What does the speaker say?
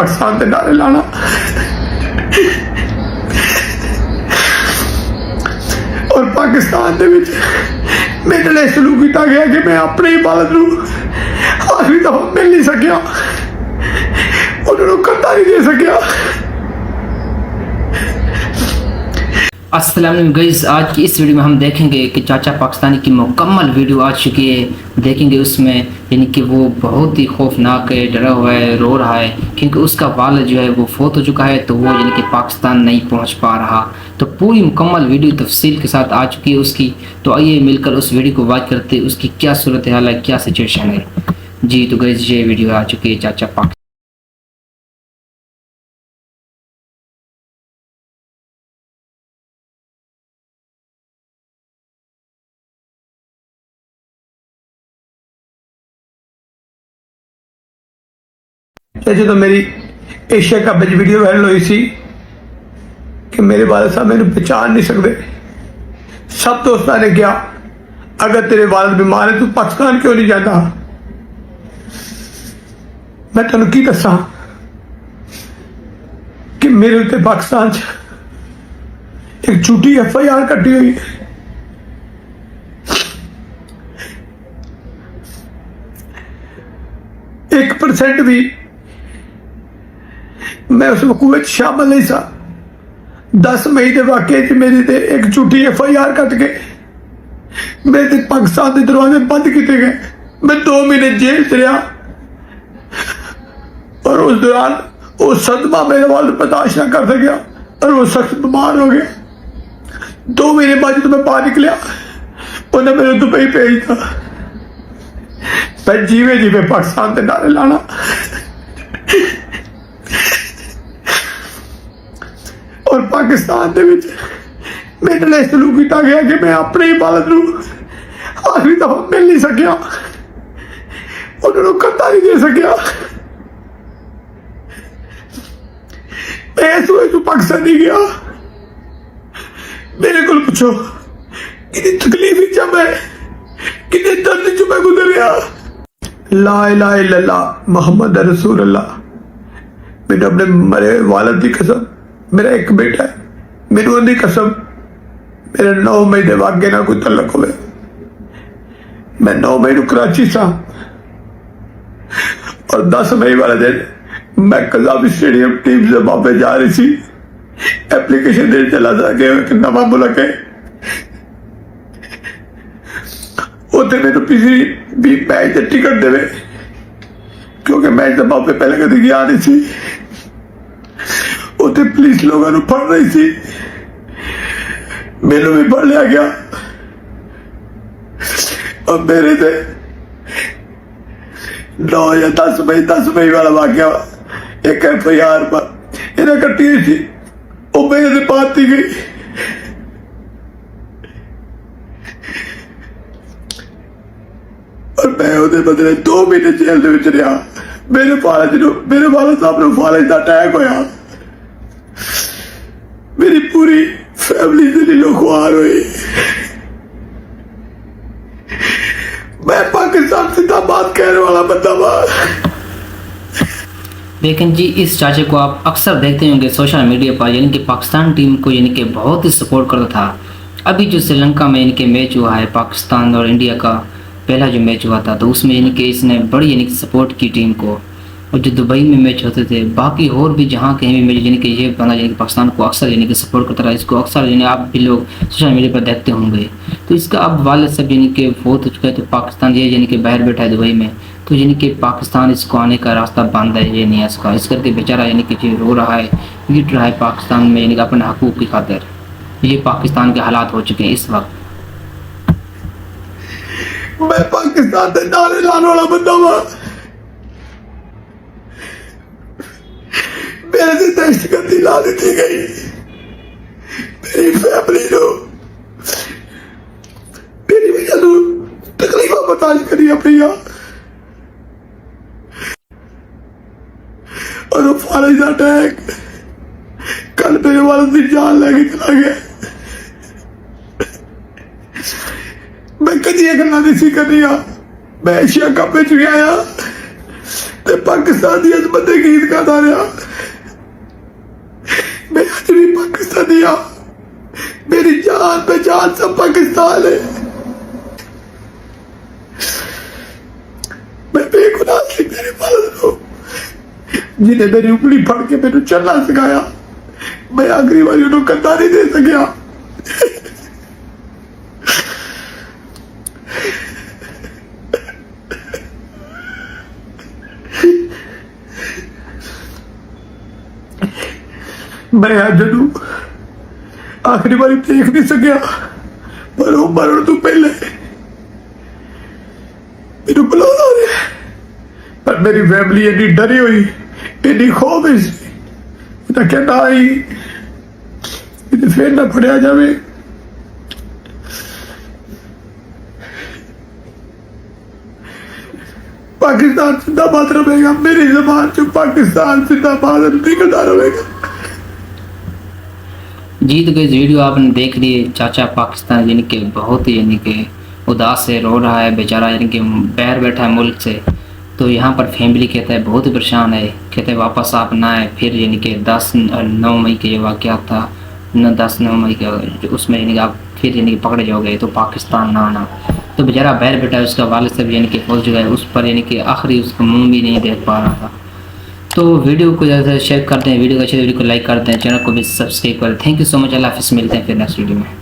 पाकिस्तान के नारे लाना और पाकिस्तान के मेरे लिए सलूक किया गया कि मैं अपने ही बालक आखिरी दफा मिल नहीं सकिया, उन्होंने करता नहीं दे सकिया। अस्सलाम वालेकुम गाइस, आज की इस वीडियो में हम देखेंगे कि चाचा पाकिस्तानी की मुकम्मल वीडियो आ चुकी है। देखेंगे उसमें यानी कि वो बहुत ही खौफनाक है, डरा हुआ है, रो रहा है क्योंकि उसका वालिद जो है वो फौत हो चुका है, तो वो यानी कि पाकिस्तान नहीं पहुंच पा रहा। तो पूरी मुकम्मल वीडियो तफसील के साथ आ चुकी है उसकी, तो आइए मिलकर उस वीडियो को वॉच करते हैं उसकी क्या सूरत हाल है, क्या सिचुएशन है। जी तो गाइस ये वीडियो आ चुकी है चाचा पाकिस्तान। जो मेरी एशिया कप वीडियो वायरल हुई सी कि मेरे वालिद साहब मैंने पहचान नहीं सकते। सब दोस्तों ने कहा अगर तेरे वालिद बीमार है तू पाकिस्तान क्यों नहीं जाता। मैं तेन की दसा कि मेरे उत्ते पाकिस्तान एक झूठी FIR कटी हुई है। एक % भी मैं उस वकूए शामिल नहीं था। 10 मई के वाकई मेरी ते एक झूठी FIR कट के मेरे ते पाकिस्तान के दरवाजे बंद किए गए। मैं 2 महीने जेल च रहा और उस दौरान वो सदमा मेरे वाल बर्दाश्त ना कर सकिया और वो सख्त बीमार हो गया। 2 महीने बाद जब मैं बाहर निकलिया उन्हें मेरे दुबई भेज था। मैं जीवे जीवे पाकिस्तान के नारे लाना और पाकिस्तान के मेरे लिए सलूक किया गया कि मैं अपने ही बालक आखिरी दफा मिल नहीं सकिया, उन्होंने करता नहीं दे सकिया। मैं इस वजह पाकिस्तान नहीं गया। मेरे को पूछो कि तकलीफ जब है कि दर्द चुप गुजरिया। ला इलाहा इल्लल्लाह मोहम्मद रसूल अल्लाह। मैंने अपने मरे वालिद की कसम, मेरा एक बेटा है, मेरी उनकी कसम मेरे 9 मई के वाक्य ना कोई तलक हो। मैं 9 मई को कराची था और 10 मई वाले दिन मैं कजाबी स्टेडियम टीम से वापस जा रही थी। एप्लीकेशन देने चला था कि एक नवा मुल्क है उसे मेरे पिछली भी मैच के टिकट देवे क्योंकि मैच तो वापस पहले कभी गया नहीं थी। उसे पुलिस लोगों फड़ रही थी, मैनू भी फड़ लिया गया और मेरे से 9 या 10 मई वाला वाक्य एक FIR पर इन्हें कटी हुई थी, वो मेरे से पाती गई। और मैं उहदे बदले 2 महीने जेल में रहा। मेरे वालिद साहब ने फालिज का अटैक होया, मेरी पूरी फैमिली से नीलो खुआर हुई। मैं पाकिस्तान जिंदाबाद कहने वाला बंदा था। लेकिन जी इस चाचे को आप अक्सर देखते होंगे सोशल मीडिया पर, यानी कि पाकिस्तान टीम को यानी कि बहुत ही सपोर्ट करता था। अभी जो श्रीलंका में यानी कि मैच हुआ है पाकिस्तान और इंडिया का पहला जो मैच हुआ था, तो उसमें यानी कि इसने बड़ी यानी कि सपोर्ट की टीम को। और जो दुबई में मैच होते थे, बाकी और भी जहाँ कहीं भी मैच यानी कि ये बंदा यानी कि पाकिस्तान को अक्सर यानी कि सपोर्ट करता रहा। इसको अक्सर यानी आप भी लोग सोशल मीडिया पर देखते होंगे। तो इसका अब वालिद सब यानी कि फौत हो चुका है, तो पाकिस्तान ये यानी कि बाहर बैठा है दुबई में, तो यानी कि पाकिस्तान इसको आने का रास्ता बंद है, ये नहीं है इसका। इस करके बेचारा यानी कि रो रहा है, गिट रहा है पाकिस्तान में यानी कि अपने हकूक़ की खातिर। ये पाकिस्तान के हालात हो चुके हैं इस वक्त। मैं पाकिस्तान के नारे लाने वाला बंदा था। मेरे से दहशतगर्दी ला दी गई, मेरी फैमिली को मेरी वजह तकलीफ बर्दाश्त करी अपनी और वो फालिज का अटैक कल मेरे वालिद की जान लेके चला गया। मैं कदी गल्लां नहीं सी करनियां। मैं एशिया कप भी आया ते पाकिस्तान की अजमत के गीत गाता रहा। मैं अज भी पाकिस्तानी हाँ, मेरी जान पहचान सब पाकिस्तान है। मैं बेगुनाह सी मेरे वालिद को जिन्हें मेरी उंगली फड़ के मेनू चलना सिखाया, मैं आखिरी बारी उन्होंने कंधा नहीं दे सकिया। मैं अज आखिरी बारी देख नहीं सकिया, पर वो मरण तो पहले मेरे बुला रहे। पर मेरी फैमिली इतनी डरी हुई, इतनी खौफ कहना आई फिर ना फड़िया जाए। पाकिस्तान जिंदाबाद रहेगा, मेरी जबान से पाकिस्तान जिंदाबाद निकलता रहेगा। जी तो इस वीडियो आपने देख लिए। चाचा पाकिस्तान यानी कि बहुत ही यानी कि उदास है, रो रहा है बेचारा, यानी कि बाहर बैठा है मुल्क से। तो यहाँ पर फैमिली कहता है बहुत ही परेशान है, कहते हैं वापस आप ना आए। फिर यानी कि 9 मई के जो वाक़या था, 9 मई के उसमें यानी कि आप फिर यानी कि पकड़े जाओगे तो पाकिस्तान ना आना। तो बेचारा बाहर बैठा है, उसका वालिद से भी यानी कि पहुँच गया है, उस पर यानी कि आखिरी उसका मुँह भी नहीं देख पा रहा था। तो वीडियो को ज़्यादा से शेयर करते हैं, वीडियो को अच्छे वीडियो को लाइक करते हैं, चैनल को भी सब्सक्राइब करें। Thank you so much. अल्लाह हाफिज़, मिलते हैं फिर नेक्स्ट वीडियो में।